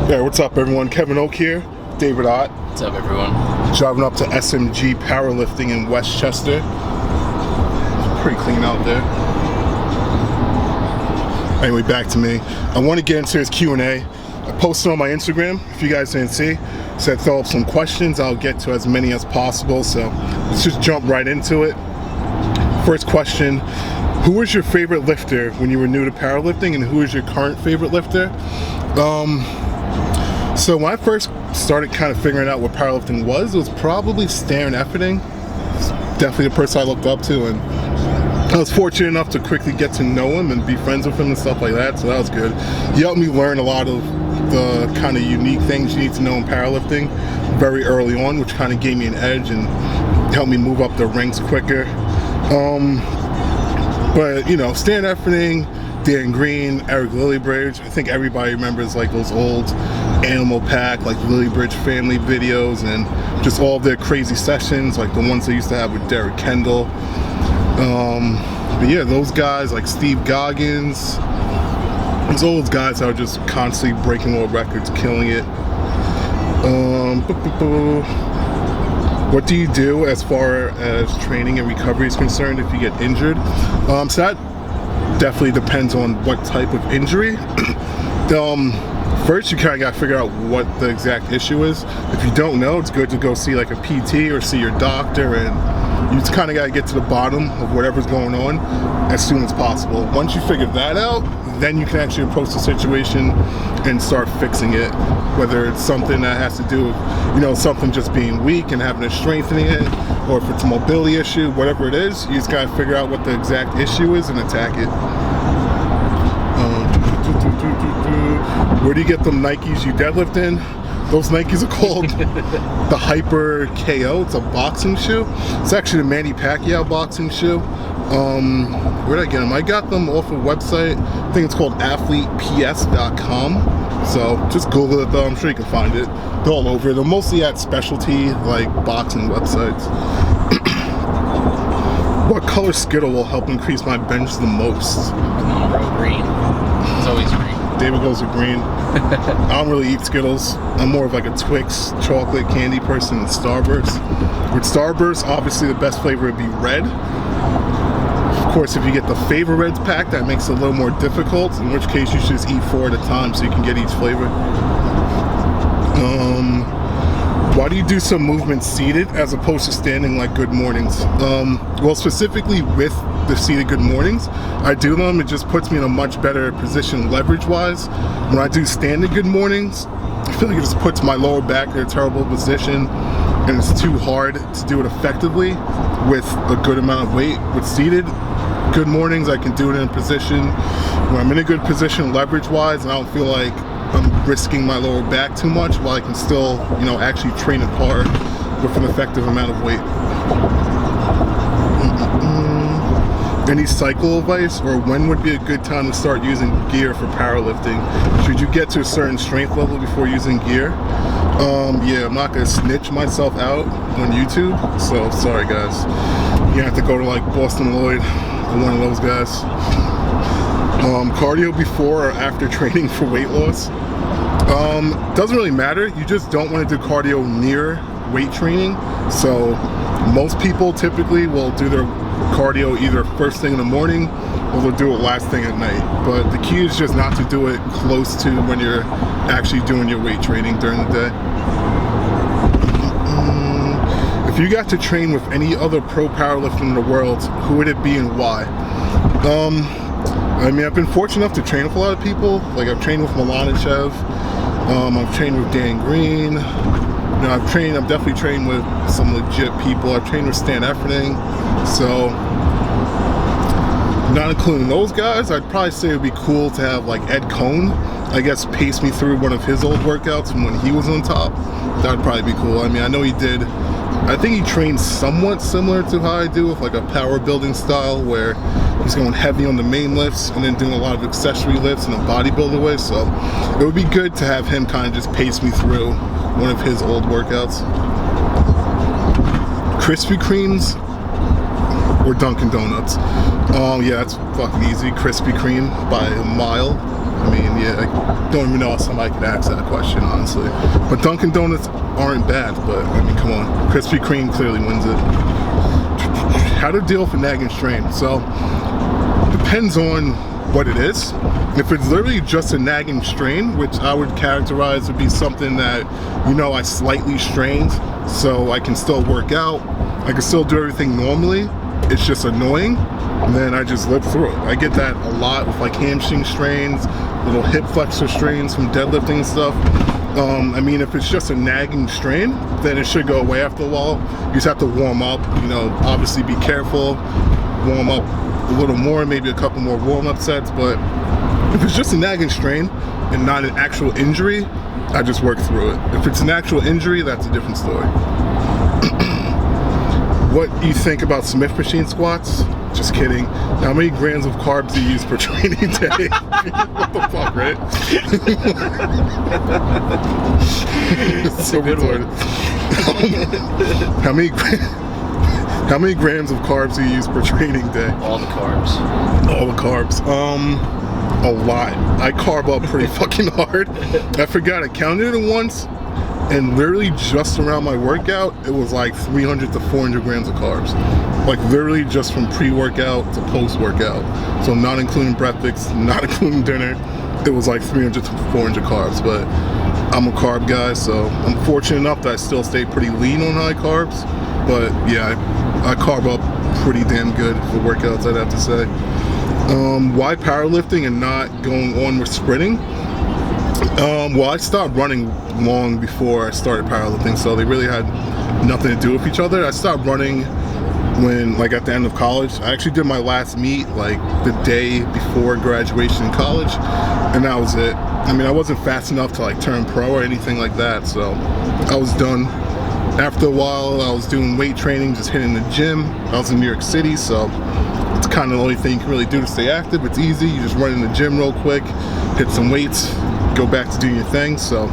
Yeah, what's up everyone? Kevin Oak here, David Ott. What's up everyone? Driving up to SMG Powerlifting in Westchester. It's pretty clean out there. Anyway, back to me. I want to get into this Q&A. I posted on my Instagram, if you guys didn't see. Said throw up some questions, I'll get to as many as possible. So let's just jump right into it. First question, who was your favorite lifter when you were new to powerlifting, and who is your current favorite lifter? So when I first started kind of figuring out what powerlifting was, it was probably Stan Efferding. Definitely the person I looked up to, and I was fortunate enough to quickly get to know him and be friends with him and stuff like that, so that was good. He helped me learn a lot of the kind of unique things you need to know in powerlifting very early on, which kind of gave me an edge and helped me move up the ranks quicker. But you know, Stan Efferding, Dan Green, Eric Lillibridge, I think everybody remembers like those old Animal Pack, like Lillibridge family videos, and just all of their crazy sessions, like the ones they used to have with Derek Kendall. But yeah, those guys like Steve Goggins, those old guys that are just constantly breaking world records, killing it. What do you do as far as training and recovery is concerned if you get injured? So that definitely depends on what type of injury. First, you kind of got to figure out what the exact issue is. If you don't know, it's good to go see like a PT or see your doctor, and you just kind of got to get to the bottom of whatever's going on as soon as possible. Once you figure that out, then you can actually approach the situation and start fixing it. Whether it's something that has to do with, you know, something just being weak and having to strengthen it, or if it's a mobility issue, whatever it is, you just got to figure out what the exact issue is and attack it. Where do you get them Nikes you deadlift in? Those Nikes are called the Hyper KO. It's a boxing shoe. It's actually the Manny Pacquiao boxing shoe. Where did I get them? I got them off a website. I think it's called athleteps.com. So just Google it though. I'm sure you can find it. They're all over. They're mostly at specialty like boxing websites. What color Skittle will help increase my bench the most? Come on, bro, green. It's always green. David goes with green. I don't really eat Skittles. I'm more of like a Twix chocolate candy person than Starburst. With Starburst, obviously the best flavor would be red. Of course, if you get the Favor Reds pack, that makes it a little more difficult, in which case you should just eat 4 at a time so you can get each flavor. Why do you do some movements seated as opposed to standing like good mornings? Well, specifically with the seated good mornings, I do them. It just puts me in a much better position leverage-wise. When I do standing good mornings, I feel like it just puts my lower back in a terrible position, and it's too hard to do it effectively with a good amount of weight. With seated good mornings, I can do it in a position where I'm in a good position leverage-wise, and I don't feel like I'm risking my lower back too much, while I can still, you know, actually train at par with an effective amount of weight. Any cycle advice, or when would be a good time to start using gear for powerlifting? Should you get to a certain strength level before using gear? Yeah, I'm not gonna snitch myself out on YouTube, so sorry guys. You have to go to like Boston Lloyd or one of those guys. Cardio before or after training for weight loss? Doesn't really matter. You just don't want to do cardio near weight training. So most people typically will do their cardio either first thing in the morning or they'll do it last thing at night. But the key is just not to do it close to when you're actually doing your weight training during the day. If you got to train with any other pro powerlifter in the world, who would it be and why? I mean, I've been fortunate enough to train with a lot of people. Like I've trained with Milanichev, I've trained with Dan Green. You know, I've definitely trained with some legit people. I've trained with Stan Efferding. So, not including those guys, I'd probably say it would be cool to have like Ed Cohn, I guess, pace me through one of his old workouts and when he was on top. That would probably be cool. I mean, I know he did. I think he trains somewhat similar to how I do, with like a power building style where he's going heavy on the main lifts and then doing a lot of accessory lifts in a bodybuilder way. So it would be good to have him kind of just pace me through one of his old workouts. Krispy Kremes or Dunkin Donuts? Yeah, that's fucking easy. Krispy Kreme by a mile. I mean, yeah, I don't even know how somebody could ask that question, honestly. But Dunkin' Donuts aren't bad, but I mean, come on. Krispy Kreme clearly wins it. How to deal with a nagging strain? So, depends on what it is. If it's literally just a nagging strain, which I would characterize to be something that, you know, I slightly strained, so I can still work out, I can still do everything normally, it's just annoying, then I just live through it. I get that a lot with like hamstring strains, little hip flexor strains from deadlifting and stuff. I mean, if it's just a nagging strain, then it should go away after a while. You just have to warm up, you know, obviously be careful, warm up a little more, maybe a couple more warm-up sets. But if it's just a nagging strain and not an actual injury, I just work through it. If it's an actual injury, that's a different story. What do you think about Smith machine squats? Just kidding. How many grams of carbs do you use per training day? What the fuck, right? It's so retarded. How many grams of carbs do you use per training day? All the carbs. All the carbs. A lot. I carb up pretty fucking hard. I forgot, I counted it once, and literally just around my workout, it was like 300 to 400 grams of carbs. Like literally just from pre-workout to post-workout. So not including breakfast, not including dinner, it was like 300 to 400 carbs. But I'm a carb guy, so I'm fortunate enough that I still stay pretty lean on high carbs. But yeah, I carb up pretty damn good for workouts, I'd have to say. Why powerlifting and not going on with sprinting? Well, I stopped running long before I started powerlifting, so they really had nothing to do with each other. I stopped running when, like, at the end of college. I actually did my last meet like the day before graduation in college, and that was it. I mean, I wasn't fast enough to like turn pro or anything like that, so I was done. After a while, I was doing weight training, just hitting the gym. I was in New York City, so it's kind of the only thing you can really do to stay active. It's easy. You just run in the gym real quick, hit some weights, go back to doing your thing. So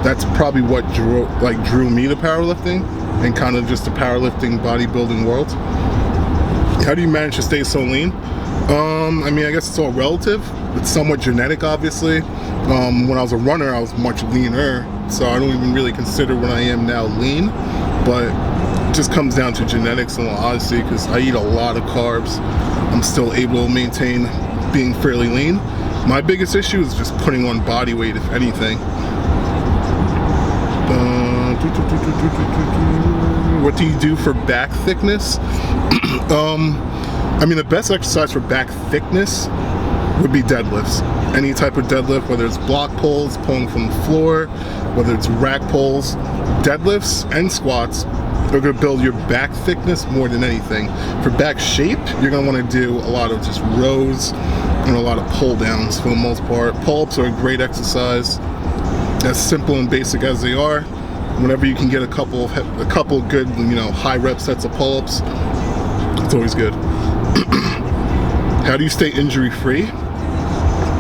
that's probably what drew me to powerlifting and kind of just the powerlifting bodybuilding world. How do you manage to stay so lean? I mean, I guess it's all relative. It's somewhat genetic, obviously. When I was a runner, I was much leaner, so I don't even really consider what I am now lean, but it just comes down to genetics in all honesty, because I eat a lot of carbs. I'm still able to maintain being fairly lean. My biggest issue is just putting on body weight, if anything. What do you do for back thickness? I mean, the best exercise for back thickness would be deadlifts. Any type of deadlift, whether it's block pulls, pulling from the floor, whether it's rack pulls, deadlifts and squats are going to build your back thickness more than anything. For back shape, you're going to want to do a lot of just rows and a lot of pull downs for the most part. Pull-ups are a great exercise, as simple and basic as they are. Whenever you can get a couple good, you know, high rep sets of pull-ups, it's always good. How do you stay injury free?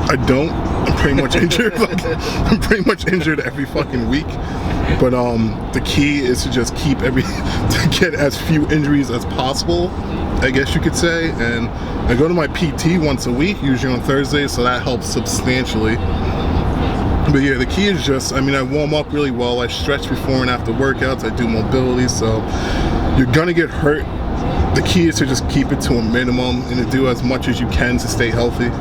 I don't. I'm pretty much injured. I'm pretty much injured every fucking week. But the key is to just to get as few injuries as possible, I guess you could say. And I go to my PT once a week, usually on Thursdays, so that helps substantially. But yeah, the key is just, I mean, I warm up really well. I stretch before and after workouts. I do mobility, so you're gonna get hurt. The key is to just keep it to a minimum and to do as much as you can to stay healthy.